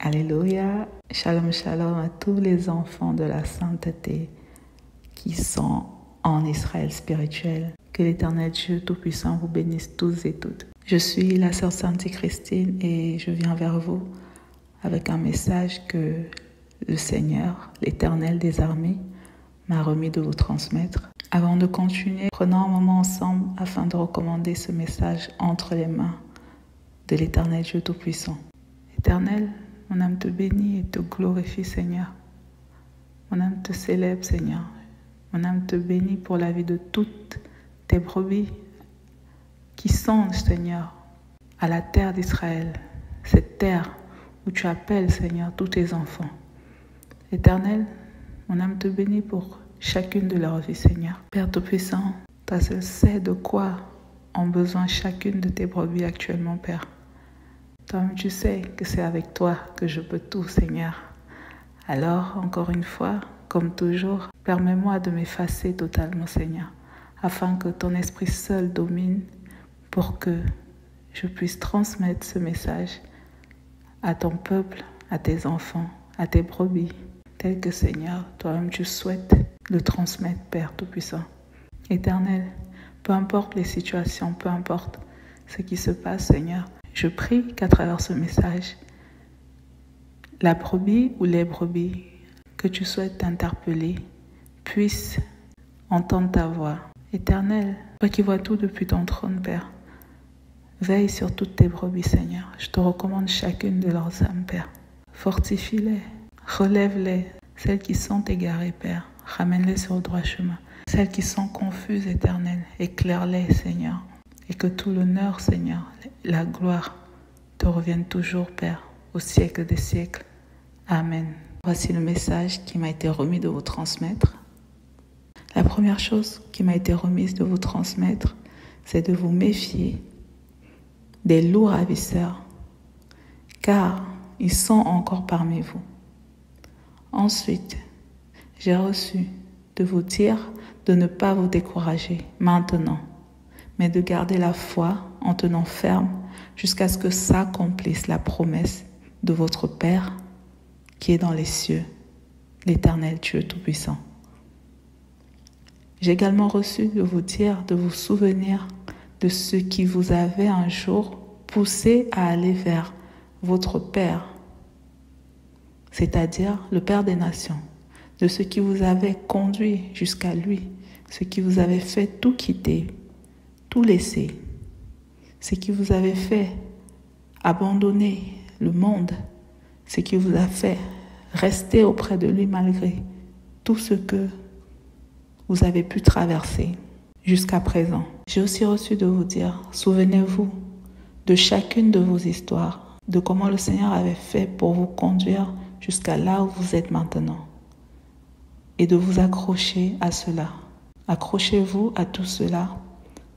Alléluia. Shalom, shalom à tous les enfants de la sainteté qui sont en Israël spirituel. Que l'Éternel Dieu Tout-Puissant vous bénisse tous et toutes. Je suis la sœur Sainte Christine et je viens vers vous avec un message que le Seigneur, l'Éternel des armées, m'a remis de vous transmettre. Avant de continuer, prenons un moment ensemble afin de recommander ce message entre les mains de l'Éternel Dieu Tout-Puissant. Éternel, mon âme te bénit et te glorifie, Seigneur. Mon âme te célèbre, Seigneur. Mon âme te bénit pour la vie de toutes tes brebis qui songent, Seigneur, à la terre d'Israël, cette terre où tu appelles, Seigneur, tous tes enfants. Éternel, mon âme te bénit pour chacune de leurs vies, Seigneur. Père Tout-Puissant, toi seul sais de quoi ont besoin chacune de tes brebis actuellement, Père. Toi-même, tu sais que c'est avec toi que je peux tout, Seigneur. Alors, encore une fois, comme toujours, permets-moi de m'effacer totalement, Seigneur, afin que ton esprit seul domine pour que je puisse transmettre ce message à ton peuple, à tes enfants, à tes brebis, tel que, Seigneur, toi-même tu souhaites le transmettre, Père Tout-Puissant. Éternel, peu importe les situations, peu importe ce qui se passe, Seigneur, je prie qu'à travers ce message, la brebis ou les brebis que tu souhaites t'interpeller puissent entendre ta voix. Éternel, toi qui vois tout depuis ton trône, Père, veille sur toutes tes brebis, Seigneur. Je te recommande chacune de leurs âmes, Père. Fortifie-les, relève-les. Celles qui sont égarées, Père, ramène-les sur le droit chemin. Celles qui sont confuses, Éternel, éclaire-les, Seigneur. Et que tout l'honneur, Seigneur, la gloire te revienne toujours, Père, au siècle des siècles. Amen. Voici le message qui m'a été remis de vous transmettre. La première chose qui m'a été remise de vous transmettre, c'est de vous méfier des loups ravisseurs, car ils sont encore parmi vous. Ensuite, j'ai reçu de vous dire de ne pas vous décourager maintenant, mais de garder la foi en tenant ferme jusqu'à ce que s'accomplisse la promesse de votre Père qui est dans les cieux, l'Éternel Dieu Tout-Puissant. J'ai également reçu de vous dire de vous souvenir de ce qui vous avait un jour poussé à aller vers votre Père, c'est-à-dire le Père des nations, de ce qui vous avait conduit jusqu'à lui, ce qui vous avait fait tout quitter, tout laisser, ce qui vous avait fait abandonner le monde, ce qui vous a fait rester auprès de lui malgré tout ce que vous avez pu traverser jusqu'à présent. J'ai aussi reçu de vous dire, souvenez-vous de chacune de vos histoires, de comment le Seigneur avait fait pour vous conduire jusqu'à là où vous êtes maintenant, et de vous accrocher à cela. Accrochez-vous à tout cela,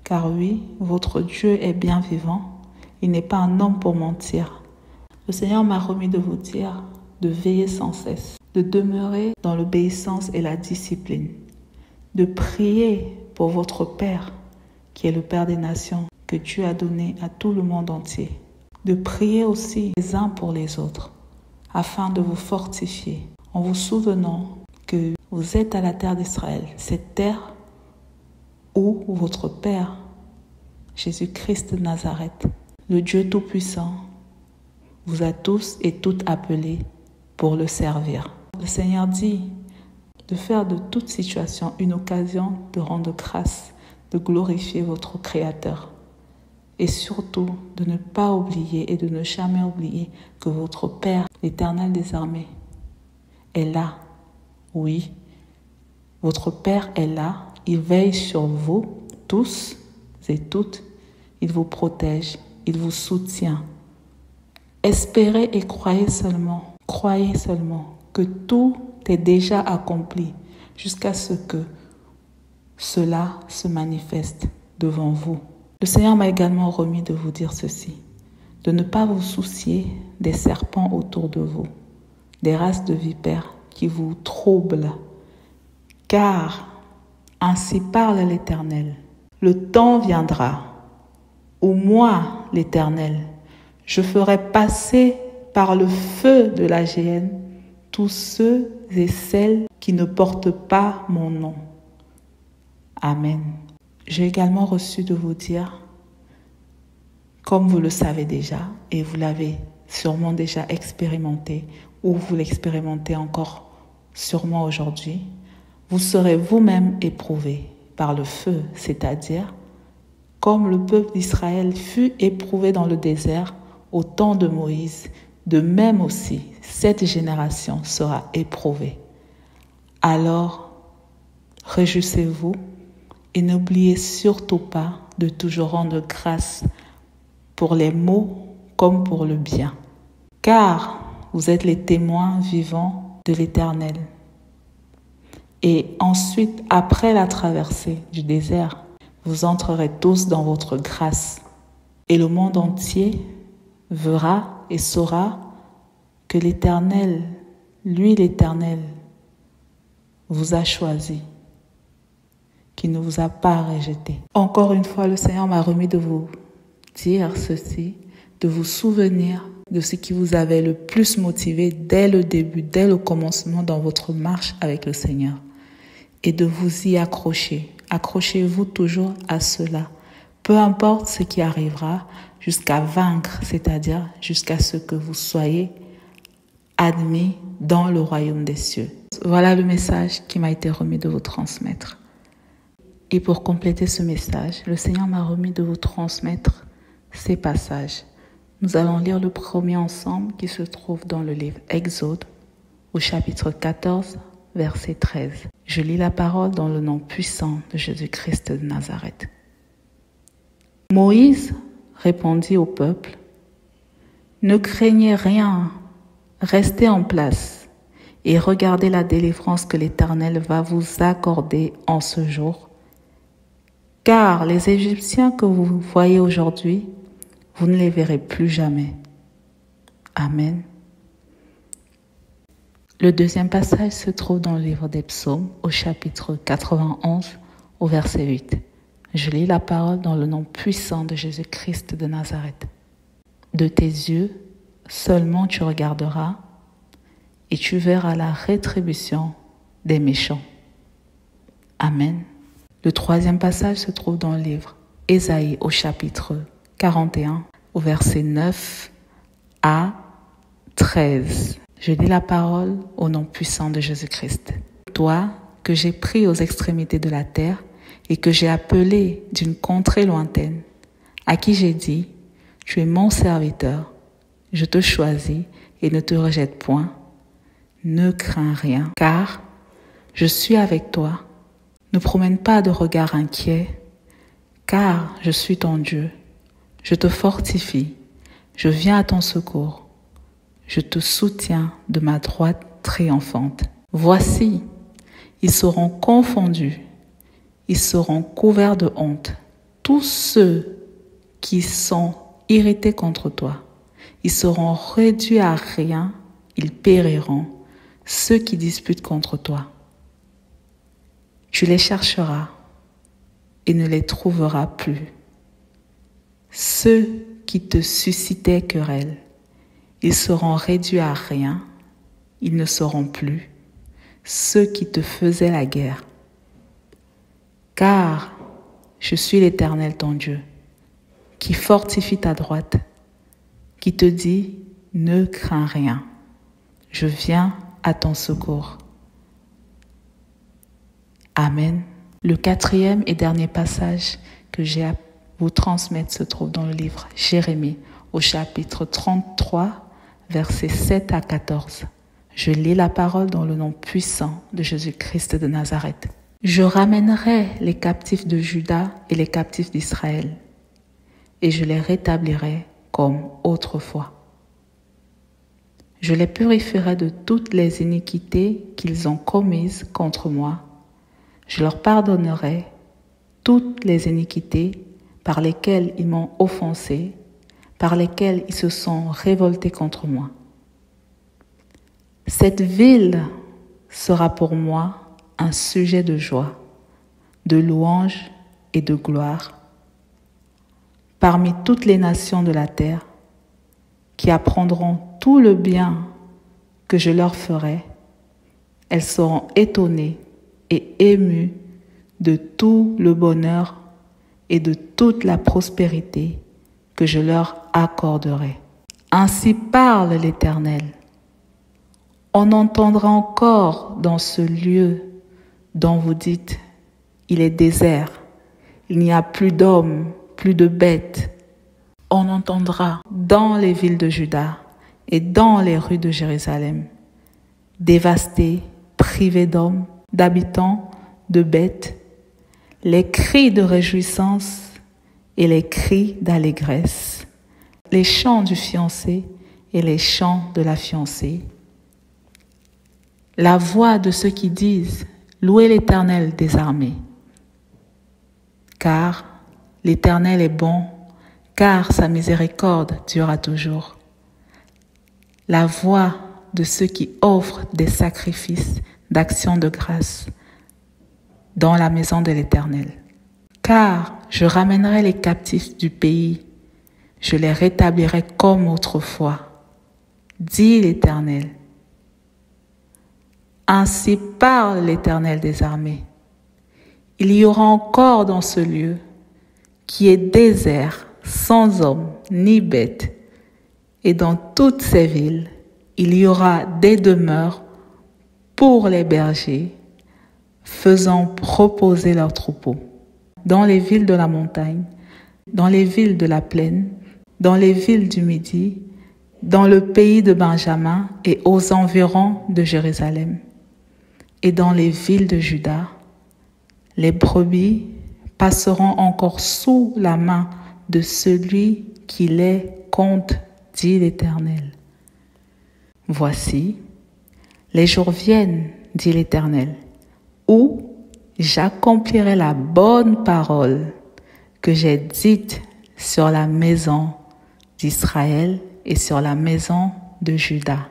car oui, votre Dieu est bien vivant. Il n'est pas un homme pour mentir. Le Seigneur m'a remis de vous dire de veiller sans cesse, de demeurer dans l'obéissance et la discipline, de prier pour votre Père, qui est le Père des nations, que Dieu a donné à tout le monde entier, de prier aussi les uns pour les autres, afin de vous fortifier, en vous souvenant que vous êtes à la terre d'Israël, cette terre où votre Père, Jésus-Christ de Nazareth, le Dieu Tout-Puissant, vous a tous et toutes appelés pour le servir. Le Seigneur dit de faire de toute situation une occasion de rendre grâce, de glorifier votre Créateur. Et surtout, de ne pas oublier et de ne jamais oublier que votre Père, l'Éternel des armées, est là. Oui, votre Père est là. Il veille sur vous, tous et toutes. Il vous protège, il vous soutient. Espérez et croyez seulement que tout est déjà accompli jusqu'à ce que cela se manifeste devant vous. Le Seigneur m'a également remis de vous dire ceci, de ne pas vous soucier des serpents autour de vous, des races de vipères qui vous troublent, car ainsi parle l'Éternel. Le temps viendra où moi, l'Éternel, je ferai passer par le feu de la géhenne tous ceux et celles qui ne portent pas mon nom. Amen. J'ai également reçu de vous dire, comme vous le savez déjà, et vous l'avez sûrement déjà expérimenté, ou vous l'expérimentez encore sûrement aujourd'hui, vous serez vous-même éprouvés par le feu, c'est-à-dire comme le peuple d'Israël fut éprouvé dans le désert au temps de Moïse, de même aussi cette génération sera éprouvée. Alors, réjouissez-vous et n'oubliez surtout pas de toujours rendre grâce pour les maux comme pour le bien, car vous êtes les témoins vivants de l'Éternel. Et ensuite, après la traversée du désert, vous entrerez tous dans votre grâce. Et le monde entier verra et saura que l'Éternel, lui l'Éternel, vous a choisi, qui ne vous a pas rejeté. Encore une fois, le Seigneur m'a remis de vous dire ceci, de vous souvenir de ce qui vous avait le plus motivé dès le début, dès le commencement dans votre marche avec le Seigneur. Et de vous y accrocher. Accrochez-vous toujours à cela. Peu importe ce qui arrivera, jusqu'à vaincre, c'est-à-dire jusqu'à ce que vous soyez admis dans le royaume des cieux. Voilà le message qui m'a été remis de vous transmettre. Et pour compléter ce message, le Seigneur m'a remis de vous transmettre ces passages. Nous allons lire le premier ensemble qui se trouve dans le livre Exode, au chapitre 14, verset 13. Je lis la parole dans le nom puissant de Jésus-Christ de Nazareth. Moïse répondit au peuple, « Ne craignez rien, restez en place et regardez la délivrance que l'Éternel va vous accorder en ce jour. Car les Égyptiens que vous voyez aujourd'hui, vous ne les verrez plus jamais. » Amen. Le deuxième passage se trouve dans le livre des Psaumes, au chapitre 91, au verset 8. Je lis la parole dans le nom puissant de Jésus-Christ de Nazareth. De tes yeux seulement tu regarderas et tu verras la rétribution des méchants. Amen. Le troisième passage se trouve dans le livre Ésaïe, au chapitre 41, au verset 9 à 13. Je lis la parole au nom puissant de Jésus-Christ. Toi que j'ai pris aux extrémités de la terre et que j'ai appelé d'une contrée lointaine, à qui j'ai dit, tu es mon serviteur, je te choisis et ne te rejette point. Ne crains rien, car je suis avec toi. Ne promène pas de regard inquiet, car je suis ton Dieu. Je te fortifie, je viens à ton secours. Je te soutiens de ma droite triomphante. Voici, ils seront confondus, ils seront couverts de honte. Tous ceux qui sont irrités contre toi, ils seront réduits à rien, ils périront, ceux qui disputent contre toi. Tu les chercheras et ne les trouveras plus. Ceux qui te suscitaient querelle, ils seront réduits à rien, ils ne seront plus ceux qui te faisaient la guerre. Car je suis l'Éternel ton Dieu, qui fortifie ta droite, qui te dit, ne crains rien, je viens à ton secours. Amen. Le quatrième et dernier passage que j'ai à vous transmettre se trouve dans le livre Jérémie, au chapitre 33, versets 7 à 14. Je lis la parole dans le nom puissant de Jésus-Christ de Nazareth. Je ramènerai les captifs de Juda et les captifs d'Israël, et je les rétablirai comme autrefois. Je les purifierai de toutes les iniquités qu'ils ont commises contre moi. Je leur pardonnerai toutes les iniquités par lesquelles ils m'ont offensé, par lesquels ils se sont révoltés contre moi. Cette ville sera pour moi un sujet de joie, de louange et de gloire parmi toutes les nations de la terre qui apprendront tout le bien que je leur ferai, elles seront étonnées et émues de tout le bonheur et de toute la prospérité que je leur accorderai. Ainsi parle l'Éternel. On entendra encore dans ce lieu dont vous dites, il est désert, il n'y a plus d'hommes, plus de bêtes. On entendra dans les villes de Juda et dans les rues de Jérusalem, dévastées, privées d'hommes, d'habitants, de bêtes, les cris de réjouissance et les cris d'allégresse, les chants du fiancé et les chants de la fiancée, la voix de ceux qui disent « Louez l'Éternel des armées ». Car l'Éternel est bon, car sa miséricorde durera toujours. La voix de ceux qui offrent des sacrifices d'action de grâce dans la maison de l'Éternel. Car je ramènerai les captifs du pays, je les rétablirai comme autrefois, dit l'Éternel. Ainsi parle l'Éternel des armées. Il y aura encore dans ce lieu, qui est désert, sans homme ni bête, et dans toutes ces villes, il y aura des demeures pour les bergers, faisant reposer leurs troupeaux. Dans les villes de la montagne, dans les villes de la plaine, dans les villes du Midi, dans le pays de Benjamin et aux environs de Jérusalem, et dans les villes de Juda, les brebis passeront encore sous la main de celui qui les compte, dit l'Éternel. Voici, les jours viennent, dit l'Éternel, où j'accomplirai la bonne parole que j'ai dite sur la maison d'Israël et sur la maison de Juda.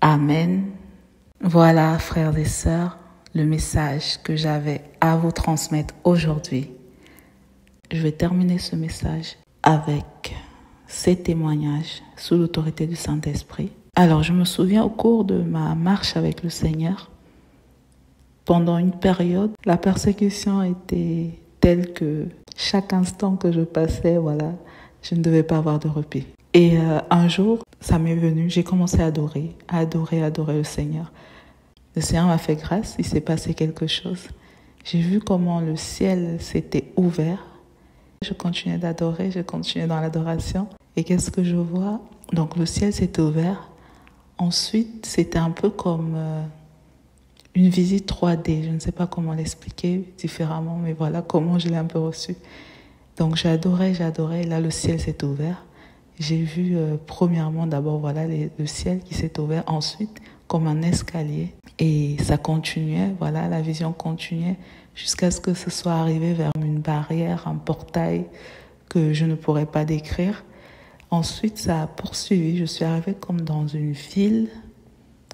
Amen. Voilà, frères et sœurs, le message que j'avais à vous transmettre aujourd'hui. Je vais terminer ce message avec ces témoignages sous l'autorité du Saint-Esprit. Alors, je me souviens au cours de ma marche avec le Seigneur, pendant une période, la persécution était telle que chaque instant que je passais, je ne devais pas avoir de répit. Et un jour, ça m'est venu, j'ai commencé à adorer le Seigneur. Le Seigneur m'a fait grâce, il s'est passé quelque chose. J'ai vu comment le ciel s'était ouvert. Je continuais d'adorer, je continuais dans l'adoration. Et qu'est-ce que je vois? Donc le ciel s'était ouvert. Ensuite, c'était un peu comme une visite 3D. Je ne sais pas comment l'expliquer différemment, mais voilà comment je l'ai un peu reçu. Donc j'ai adoré. Là, le ciel s'est ouvert. J'ai vu premièrement d'abord le ciel qui s'est ouvert. Ensuite, comme un escalier. Et ça continuait, la vision continuait jusqu'à ce que ce soit arrivé vers une barrière, un portail que je ne pourrais pas décrire. Ensuite, ça a poursuivi. Je suis arrivée comme dans une ville,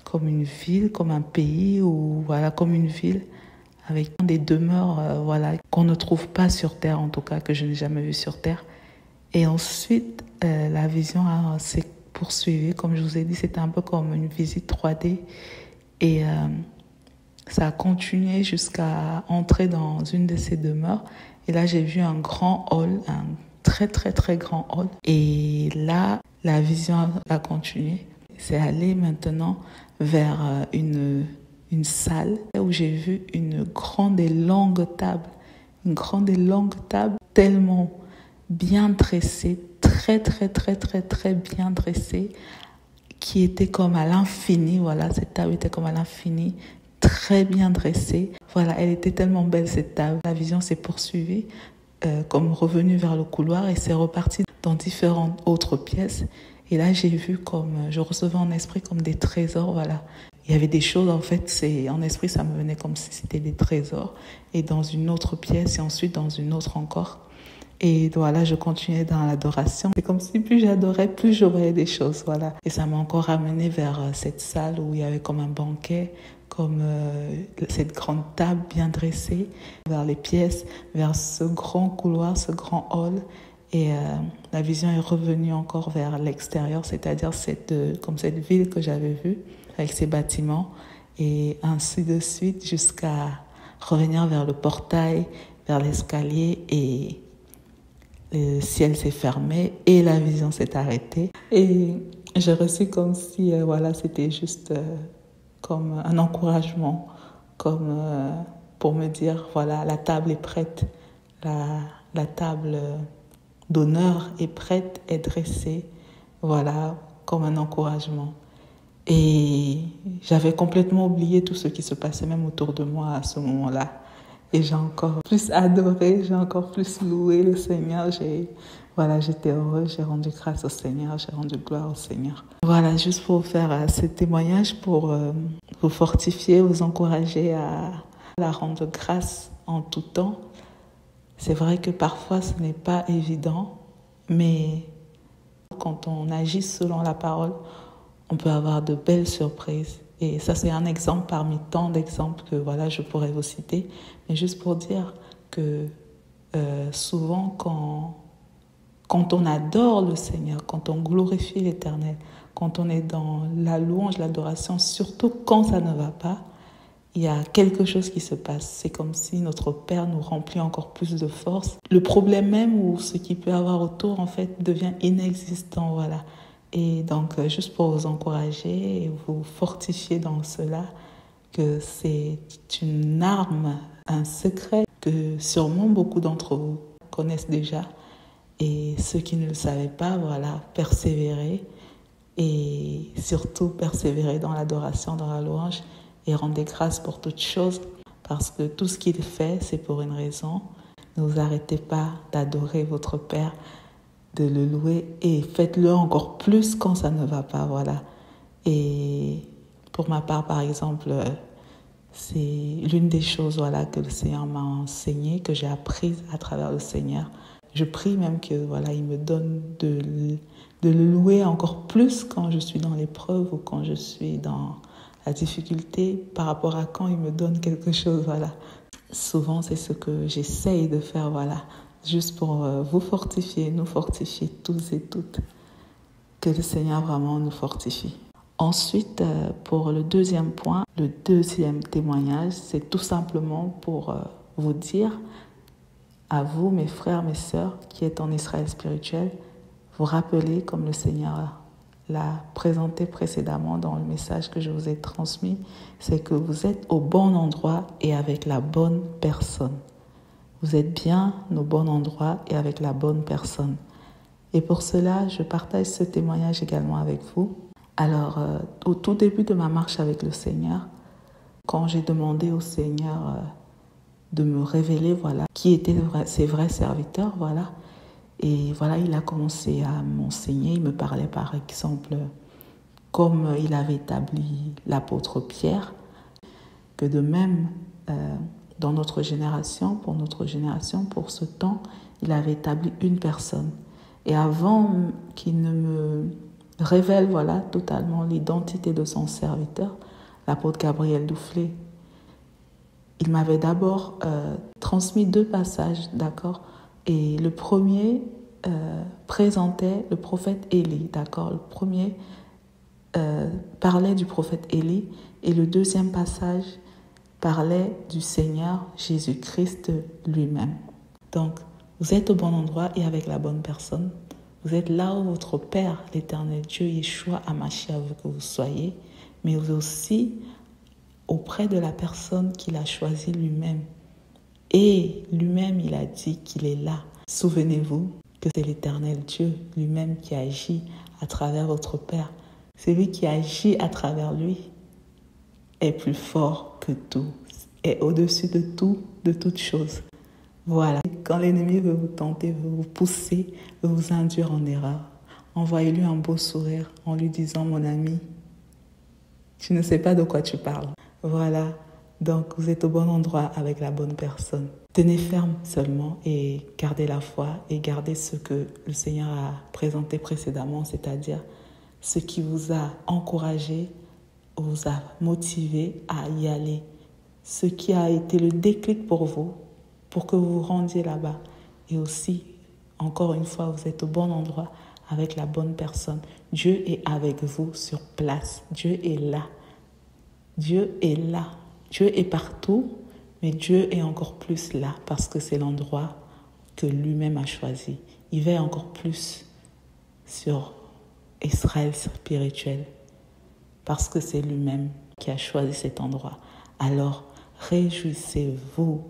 comme un pays, ou comme une ville, avec des demeures qu'on ne trouve pas sur Terre, en tout cas, que je n'ai jamais vu sur Terre. Et ensuite, la vision s'est poursuivie. Comme je vous ai dit, c'était un peu comme une visite 3D. Et ça a continué jusqu'à entrer dans une de ces demeures. Et là, j'ai vu un grand hall, un très, très, très grand hall. Et là, la vision a continué. C'est allé maintenant vers une salle où j'ai vu une grande et longue table. Une grande et longue table tellement bien dressée, très, très, très, très, très bien dressée, qui était comme à l'infini. Cette table était comme à l'infini, très bien dressée. Elle était tellement belle, cette table. La vision s'est poursuivie, comme revenue vers le couloir, et c'est reparti dans différentes autres pièces. Et là, j'ai vu je recevais en esprit comme des trésors, Il y avait des choses, en esprit, ça me venait comme si c'était des trésors. Et dans une autre pièce, et ensuite dans une autre encore. Et je continuais dans l'adoration. C'est comme si plus j'adorais, plus je voyais des choses, Et ça m'a encore ramené vers cette salle où il y avait comme un banquet, comme cette grande table bien dressée, vers les pièces, vers ce grand couloir, ce grand hall. Et la vision est revenue encore vers l'extérieur, c'est-à-dire comme cette ville que j'avais vue, avec ses bâtiments, et ainsi de suite, jusqu'à revenir vers le portail, vers l'escalier, et le ciel s'est fermé et la vision s'est arrêtée. Et j'ai reçu comme si c'était juste comme un encouragement, comme pour me dire, voilà, la table est prête, la table d'honneur est prête, est dressée, voilà, comme un encouragement. Et j'avais complètement oublié tout ce qui se passait même autour de moi à ce moment-là. Et j'ai encore plus adoré, j'ai encore plus loué le Seigneur. J'étais heureuse, j'ai rendu grâce au Seigneur, j'ai rendu gloire au Seigneur. Voilà, juste pour vous faire ce témoignage, pour vous fortifier, vous encourager à rendre grâce en tout temps. C'est vrai que parfois ce n'est pas évident, mais quand on agit selon la parole, on peut avoir de belles surprises. Et ça, c'est un exemple parmi tant d'exemples que je pourrais vous citer. Mais juste pour dire que souvent, quand on adore le Seigneur, quand on glorifie l'Éternel, quand on est dans la louange, l'adoration, surtout quand ça ne va pas, il y a quelque chose qui se passe. C'est comme si notre Père nous remplit encore plus de force. Le problème même ou ce qu'il peut y avoir autour, en fait, devient inexistant, voilà. Et donc, juste pour vous encourager et vous fortifier dans cela, que c'est une arme, un secret que sûrement beaucoup d'entre vous connaissent déjà. Et ceux qui ne le savaient pas, persévérer et surtout persévérer dans l'adoration, dans la louange et rendez grâce pour toutes choses parce que tout ce qu'il fait, c'est pour une raison. Ne vous arrêtez pas d'adorer votre Père, de le louer et faites-le encore plus quand ça ne va pas, voilà. Et pour ma part, par exemple, c'est l'une des choses, que le Seigneur m'a enseigné, que j'ai apprise à travers le Seigneur. Je prie même que, il me donne de le louer encore plus quand je suis dans l'épreuve ou quand je suis dans la difficulté par rapport à quand il me donne quelque chose, Souvent, c'est ce que j'essaye de faire, juste pour vous fortifier, nous fortifier tous et toutes. Que le Seigneur vraiment nous fortifie. Ensuite, pour le deuxième point, le deuxième témoignage, c'est tout simplement pour vous dire à vous, mes frères, mes sœurs, qui êtes en Israël spirituel, vous rappelez, comme le Seigneur l'a présenté précédemment dans le message que je vous ai transmis, c'est que vous êtes au bon endroit et avec la bonne personne. Vous êtes bien au bon endroit et avec la bonne personne. Et pour cela, je partage ce témoignage également avec vous. Alors, au tout début de ma marche avec le Seigneur, quand j'ai demandé au Seigneur de me révéler, qui étaient ses vrais serviteurs, et il a commencé à m'enseigner. Il me parlait par exemple comme il avait établi l'apôtre Pierre, que de même, dans notre génération, pour ce temps, il avait établi une personne. Et avant qu'il ne me révèle totalement l'identité de son serviteur, l'apôtre Gabriel Doufflet, il m'avait d'abord transmis 2 passages, d'accord? Et le premier présentait le prophète Élie, d'accord? Le premier parlait du prophète Élie et le deuxième passage parlait du Seigneur Jésus-Christ lui-même. Donc, vous êtes au bon endroit et avec la bonne personne. Vous êtes là où votre Père, l'Éternel Dieu, Yeshua HaMashiach, veut que vous soyez, mais vous aussi auprès de la personne qu'il a choisie lui-même. Et lui-même, il a dit qu'il est là. Souvenez-vous que c'est l'Éternel Dieu lui-même qui agit à travers votre Père. Celui qui agit à travers lui est plus fort que tout, est au-dessus de tout, de toutes choses. Voilà. Quand l'ennemi veut vous tenter, veut vous pousser, veut vous induire en erreur, envoyez-lui un beau sourire en lui disant « Mon ami, tu ne sais pas de quoi tu parles. » Voilà. Donc, vous êtes au bon endroit avec la bonne personne. Tenez ferme seulement et gardez la foi et gardez ce que le Seigneur a présenté précédemment, c'est-à-dire ce qui vous a encouragé, vous a motivé à y aller. Ce qui a été le déclic pour vous, pour que vous vous rendiez là-bas. Et aussi, Encore une fois, vous êtes au bon endroit avec la bonne personne. Dieu est avec vous sur place. Dieu est là. Dieu est là. Dieu est partout, mais Dieu est encore plus là parce que c'est l'endroit que lui-même a choisi. Il veille encore plus sur Israël spirituel parce que c'est lui-même qui a choisi cet endroit. Alors, réjouissez-vous.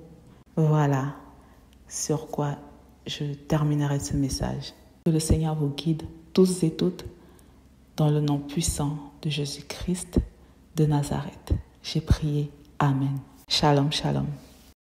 Voilà sur quoi je terminerai ce message. Que le Seigneur vous guide tous et toutes dans le nom puissant de Jésus-Christ de Nazareth. J'ai prié. Amen. Shalom, shalom.